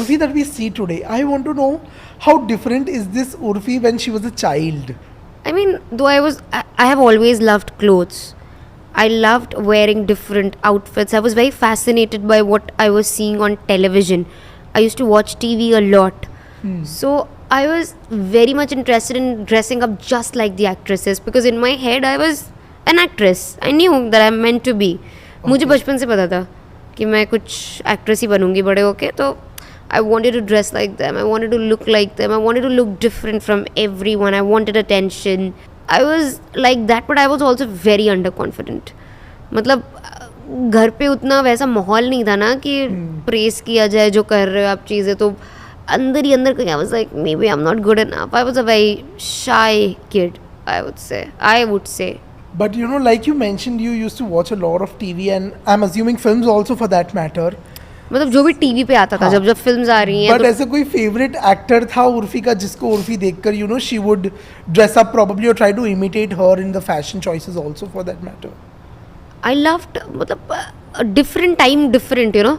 Urfi that we see today, I want to know how different is this Urfi when she was a child? I mean, though I have always loved clothes. I loved wearing different outfits. I was very fascinated by what I was seeing on television. I used to watch TV a lot. So I was very much interested in dressing up just like the actresses because in my head I was an actress. I knew that I'm meant to be. मुझे बचपन से पता था कि मैं कुछ actress ही बनूंगी बड़े होके. तो I wanted to dress like them. I wanted to look like them. I wanted to look different from everyone. I wanted attention. I was like that, but I was also very underconfident. मतलब घर पे उतना वैसा माहौल नहीं था ना कि प्रेस किया जाए जो कर रहे हो आप चीज़ें. तो अंदर ही अंदर कहीं I was like maybe I'm not good enough. I was a very shy kid, I would say. But you know, like you mentioned, you used to watch a lot of TV, and I'm assuming films also for that matter. मतलब जो भी TV पे आता था जब जब films आ रही हैं. But ऐसा कोई फेवरेट एक्टर था उर्फी का जिसको उर्फी देखकर you know she would dress up probably or try to imitate her in the fashion choices also for that matter? I loved मतलब different time different you know.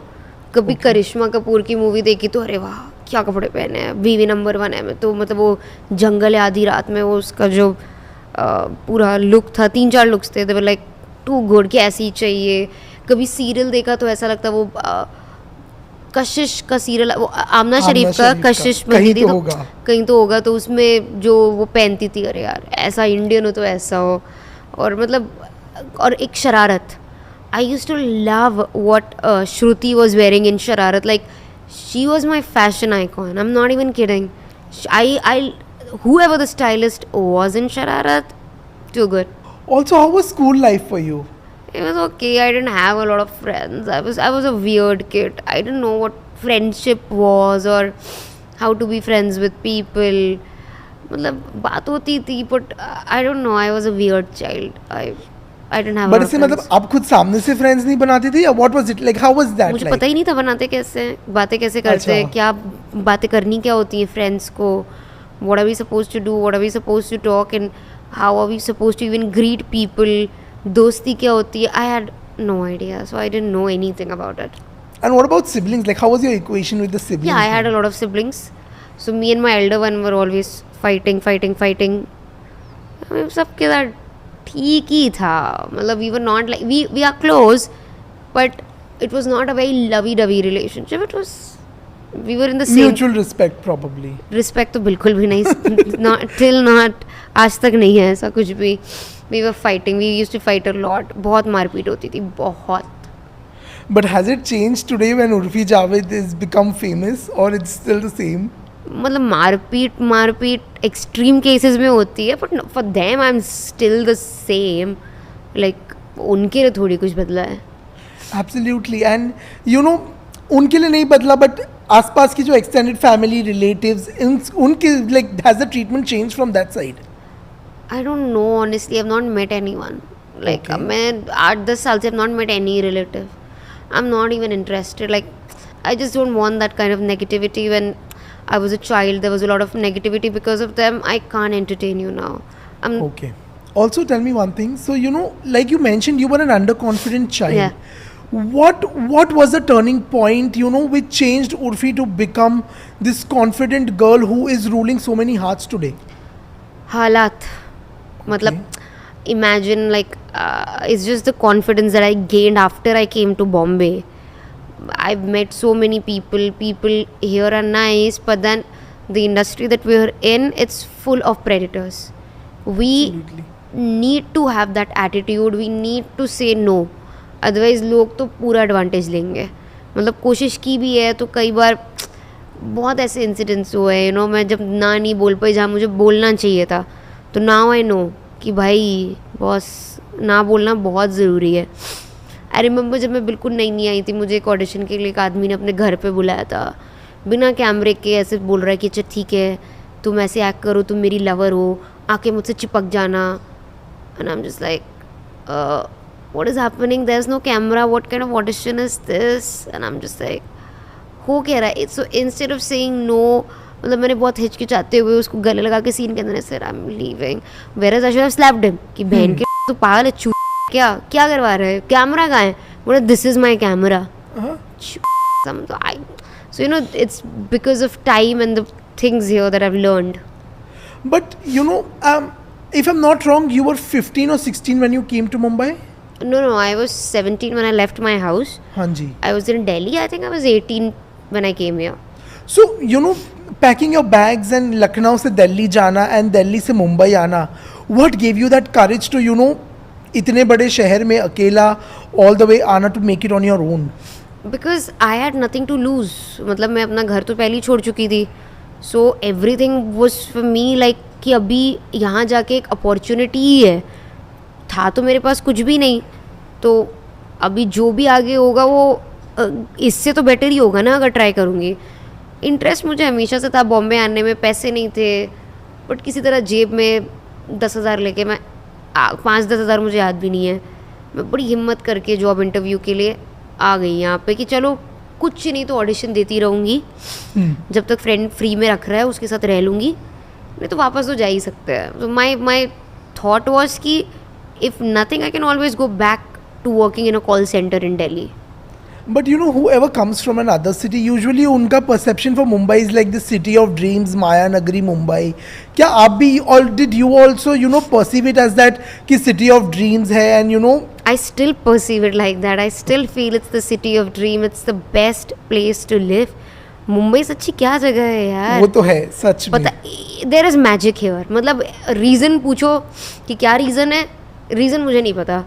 कभी करिश्मा कपूर की मूवी देखी तो अरे वाह क्या कपड़े पहने हैं. बीवी नंबर 1 है में तो मतलब वो जंगल आधी रात में वो उसका जो पूरा लुक था 3-4 लुक्स थे. दे वर लाइक टू गुड कि ऐसे ही चाहिए. कभी सीरियल देखा तो ऐसा लगता वो कशिश का सीरियल वो आमना शरीफ का कशिश बनती थी तो कहीं तो होगा. तो उसमें जो वो पहनती थी अरे यार ऐसा इंडियन हो तो ऐसा हो. और मतलब और एक शरारत. I used to love what Shruti was wearing in Shararat. Like, she was my fashion icon. I'm not even kidding. Whoever the stylist was in Shararat, too good. Also, how was school life for you? It was okay. I didn't have a lot of friends. I was a weird kid. I didn't know what friendship was or how to be friends with people. मतलब बात होती थी, but I don't know. I was a weird child. I didn't have. But इससे मतलब आप खुद सामने से फ्रेंड्स नहीं बनाते थे या what was it like? How was that? मुझे पता ही नहीं था बनाते कैसे, बातें कैसे करते हैं, क्या बातें करनी क्या होती है फ्रेंड्स को. What are we supposed to do? What are we supposed to talk? And how are we supposed to even greet people? दोस्ती क्या होती है? I had no idea, so I didn't know anything about it. And what about siblings? Like, how was your equation with the siblings? Yeah, I had a lot of siblings. So me and my elder one were always fighting. सबके साथ ठीक ही था. मतलब we were not like we are close, but it was not a very lovey-dovey relationship. It was we were in the same mutual respect probably. Respect तो बिल्कुल भी नहीं. not आज तक नहीं है ऐसा कुछ भी. We were fighting. We used to fight a lot. बहुत मारपीट होती थी बहुत. But has it changed today when Urfi Javed is become famous or it's still the same? मतलब मारपीट एक्सट्रीम केसेस में होती है, but for them I am still the same. Like उनके लिए थोड़ी कुछ बदला है. Absolutely. And you know उनके लिए नहीं बदला, बट आसपास की जो एक्सटेंडेड फैमिली रिलेटिव्स उनके like has the treatment changed from that side? I don't know honestly. I've not met anyone. Like मैं 8-10 साल से I've not met any relative. I'm not even interested. Like I just don't want that kind of negativity. When I was a child, there was a lot of negativity because of them. I can't entertain you now. Okay. Also, tell me one thing. So, you know, like you mentioned, you were an underconfident child. Yeah. What was the turning point, you know, which changed Urfi to become this confident girl who is ruling so many hearts today? हालात. मतलब imagine like it's just the confidence that I gained after I came to Bombay. I've met so many people here are nice, but then the industry that we're in, it's full of predators. We need to have that attitude. We need to say no, otherwise लोग तो पूरा advantage लेंगे. मतलब कोशिश की भी है तो कई बार बहुत ऐसे इंसिडेंट्स हुए हैं. मैं जब ना नहीं बोल पाई जहाँ मुझे बोलना चाहिए था. तो नाउ आई नो कि भाई बॉस ना बोलना बहुत ज़रूरी है. आई रिमेंबर जब मैं बिल्कुल नई आई थी, मुझे एक ऑडिशन के लिए एक आदमी ने अपने घर पे बुलाया था बिना कैमरे के. ऐसे बोल रहा है कि अच्छा ठीक है तुम ऐसे एक्ट करो, तुम मेरी लवर हो, आके मुझसे चिपक जाना. And I am just like what is happening, there is no camera, what kind of audition is this. And I am just like हो कह रहा है. So instead of saying no, मतलब मैंने बहुत हिचकिचाते हुए उसको गले लगा के सीन के अंदर sir I am leaving. Where I should have slapped him कि बहन के तो पागल है, क्या करवा रहे हैं, कैमरा कहाँ है. बोला this is my camera. So, you know, it's because of time and the things here that I've learned. But you know, if I'm not wrong, you were 15 or 16 when you came to Mumbai? No, I was 17 when I left my house. Hanji. I was in Delhi. I think I was 18 when I came here. So, you know, packing your bags and Lucknow से Delhi जाना and Delhi से मुंबई आना, what gave you that courage to, you know, इतने बड़े शहर में अकेला all the way आना to make it on your own? Because I had nothing to lose. मतलब मैं अपना घर तो पहले ही छोड़ चुकी थी. So everything was for me like कि अभी यहाँ जाके एक अपॉर्चुनिटी ही है. था तो मेरे पास कुछ भी नहीं, तो अभी जो भी आगे होगा वो इससे तो बेटर ही होगा ना अगर ट्राई करूँगी. इंटरेस्ट मुझे हमेशा से था बॉम्बे आने में. पैसे नहीं थे बट किसी तरह जेब में 10,000 लेके मैं 5-10 हज़ार मुझे याद भी नहीं है, मैं बड़ी हिम्मत करके जॉब इंटरव्यू के लिए आ गई यहाँ पे कि चलो कुछ नहीं तो ऑडिशन देती रहूँगी. जब तक फ्रेंड फ्री में रख रहा है उसके साथ रह लूँगी, नहीं तो वापस तो जा ही सकते हैं. तो माई थॉट वॉज कि if nothing I can always go back to working in a call centre in Delhi. But you know, whoever comes from another city, usually उनका perception for Mumbai is like the city of dreams, Maya Nagari Mumbai. क्या आप भी, or did you also, you know, perceive it as that कि city of dreams है and you know? I still perceive it like that. I still feel it's the city of dream. It's the best place to live. Mumbai से अच्छी क्या जगह है यार. वो तो है सच में. पता देयर इज़ मैजिक हियर. मतलब रीज़न पूछो कि क्या रीज़न है, रीज़न मुझे नहीं पता.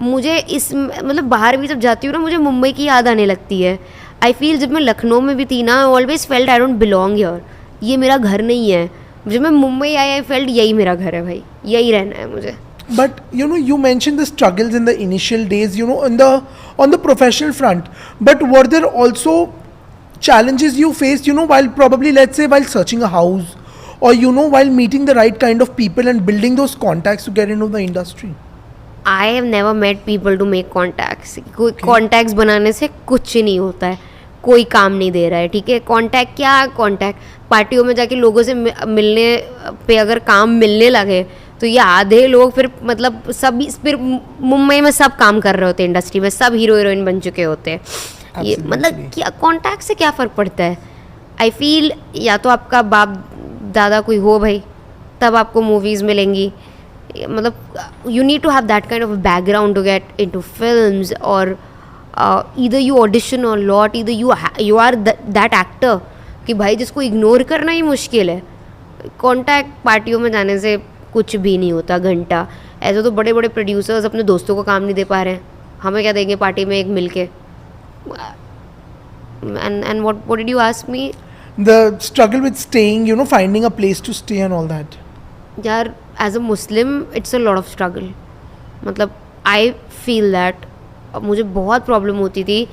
मुझे इस मतलब बाहर भी जब जाती हूँ ना मुझे मुंबई की याद आने लगती है. आई फील जब मैं लखनऊ में भी थी ना, I always felt I don't belong here. ये मेरा घर नहीं है. जब मैं मुंबई आई फेल्ट यही मेरा घर है भाई, यही रहना है मुझे. But you know, you mentioned the struggles in the initial days, you know, on the professional front. But were there also challenges you faced, you know, while probably, let's say, while searching a house, or you know, while meeting the right kind of people and building those contacts to get into the industry? I have never met people to make contacts. कोई contacts बनाने से कुछ नहीं होता है. कोई काम नहीं दे रहा है. ठीक है, कॉन्टैक्ट क्या कॉन्टैक्ट. पार्टियों में जाके लोगों से मिलने पे अगर काम मिलने लगे तो ये आधे लोग फिर मतलब सभी फिर मुंबई में सब काम कर रहे होते हैं, इंडस्ट्री में सब हीरो हीरोइन बन चुके होते हैं. ये मतलब क्या कॉन्टैक्ट से क्या फ़र्क पड़ता है. आई फील या तो आपका बाप दादा कोई हो भाई तब आपको मूवीज़ मिलेंगी. मतलब you need to have that kind of a background to get into films, or either you audition a lot, either you are that actor कि भाई जिसको इग्नोर करना ही मुश्किल है. कॉन्टैक्ट पार्टियों में जाने से कुछ भी नहीं होता घंटा. ऐसे तो बड़े बड़े प्रोड्यूसर्स अपने दोस्तों को काम नहीं दे पा रहे हैं, हमें क्या देंगे पार्टी में एक मिल के. and what did you ask me? The struggle with staying, you know, finding a place to stay and all that. यार as a Muslim it's a lot of struggle. मतलब आई फील दैट मुझे बहुत problem होती थी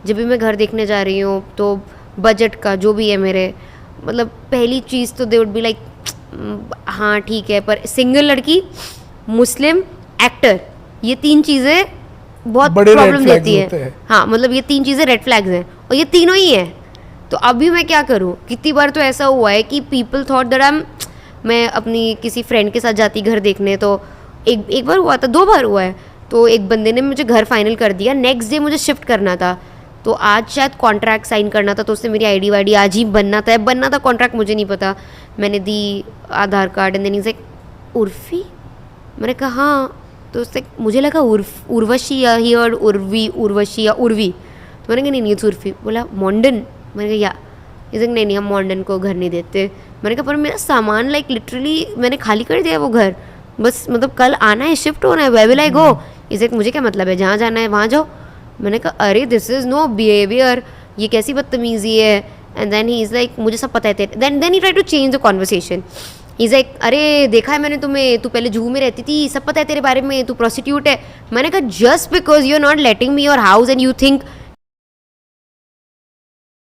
जब भी मैं घर देखने जा रही हूँ तो बजट का जो भी है मेरे. मतलब पहली चीज़ तो दे वुड बी लाइक हाँ ठीक है पर सिंगल लड़की मुस्लिम एक्टर, ये 3 चीज़ें बहुत प्रॉब्लम देती है. हाँ मतलब ये 3 चीज़ें रेड फ्लैग्स हैं और ये तीनों ही हैं. तो अभी मैं क्या करूँ. कितनी बार तो ऐसा हुआ है कि पीपल थॉट दैट मैं अपनी किसी फ्रेंड के साथ जाती घर देखने, तो एक बार हुआ था, 2 बार हुआ है. तो एक बंदे ने मुझे घर फाइनल कर दिया, नेक्स्ट डे मुझे शिफ्ट करना था, तो आज शायद कॉन्ट्रैक्ट साइन करना था, तो उसने मेरी आईडी वाईडी आज ही बनना था कॉन्ट्रैक्ट, मुझे नहीं पता. मैंने दी Aadhaar card and then is like Urfi. मैंने कहा हाँ. तो उससे मुझे लगा उर्वशी या हियर उर्वशी या उर्वी. तो मैंने कहा नहीं इट्स उर्फी. बोला मॉन्डन. मैंने कहा या. इसे नहीं हम मॉन्डन को घर नहीं देते. मैंने कहा पर मेरा सामान लाइक लिटरली मैंने खाली कर दिया वो घर, बस मतलब कल आना है, शिफ्ट होना है, वेयर विल आई गो. इसे मुझे क्या मतलब है, जहाँ जाना है वहाँ जाओ. मैंने कहा अरे दिस इज़ नो बिहेवियर, ये कैसी बदतमीज़ी है. And then he is like मुझे सब पता है तेरे. Then he try to change the conversation. He is like अरे देखा है मैंने तुम्हें, तू पहले जूहू में रहती थी, सब पता है तेरे बारे में, तू प्रोस्टिट्यूट है. मैंने कहा just because you are not letting me your house and you think